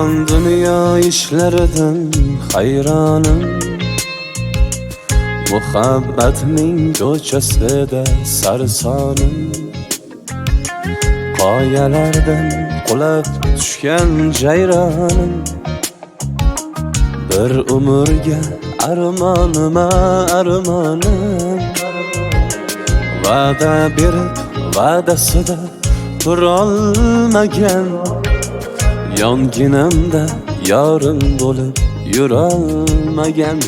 Yaman dünya işlerinden hayranım. Muhabbetning ko'chasida sarsonim. Qoyalardan qulab tushgan jayronim. Bir umrga armonima armonim. Va'da berib va'dasida turolmagan, yonginamda yorim bo'lib yurolmagan.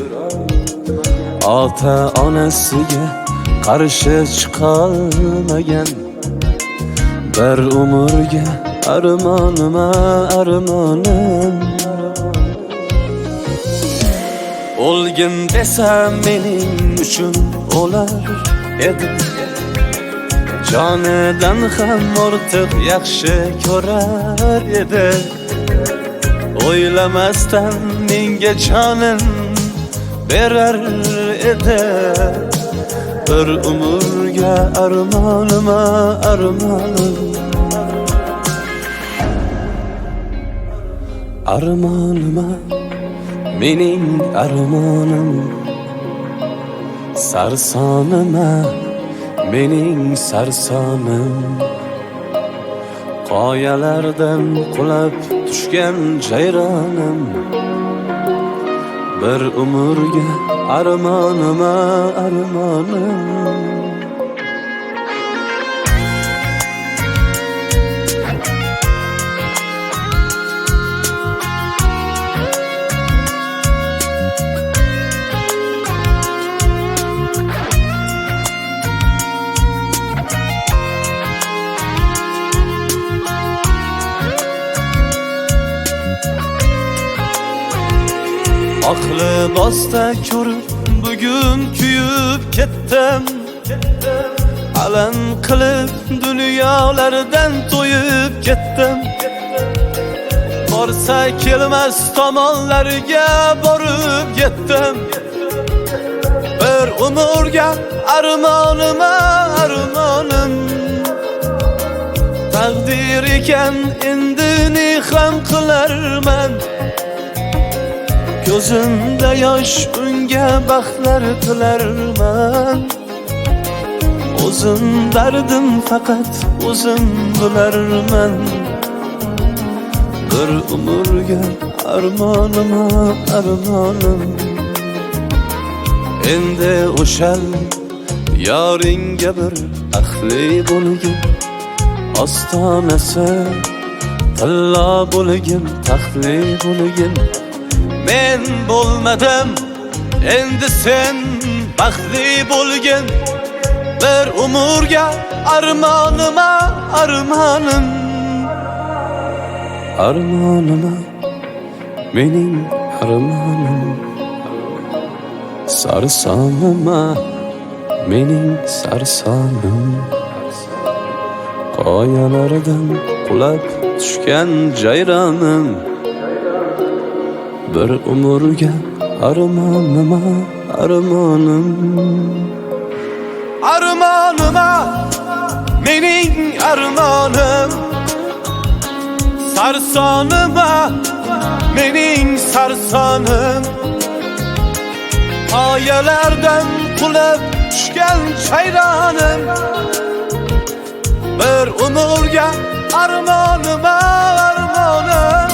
Ota onasiga qarshi chiqolmagan. Bir umrga armonima armonim. O'lgin desam mening uchun o'lar edi. Jonidan ham ortiq yaxshi ko'rar edi. O'ylamasdan menga jonin berar edi. Bir umrga armonima armonim. Armonima mening armonim. Sarsonima mening sarsonim. Qoyalardan qulab tushgan jayronim. Bir umrga armonima armonim. Oq libosda ko'rib bugun kuyib ketdim. Alam qilib dunyolardan to'yib ketdim. Borsa kelmas tomonlarga borib yetdim. Bir umrga armonima armonim. Taqdir ekan endi ne ham qilarman. Gözümde yosh unga baxtlar tilarman. O'zim dardim faqat o'zim bilarman. Bir umrga armonima armonim. Endi o'shal yoringga bir ahli bo'lgin. Ostonasi tilla bo'lgin, taxtli bo'lgin. Men bo'lmadim, endi sen baxtli bo'lgin. Bir umrga armonima armonim. Armonima mening armonim. Sarsonima mening sarsonim. Qoyalardan qulab tushgan jayronim. Bir umrga armonima armonim. Armonima mening armonim. Sarsonima mening sarsonim. Qoyalardan qulab tushgan jayronim. Bir umrga armonima armonim.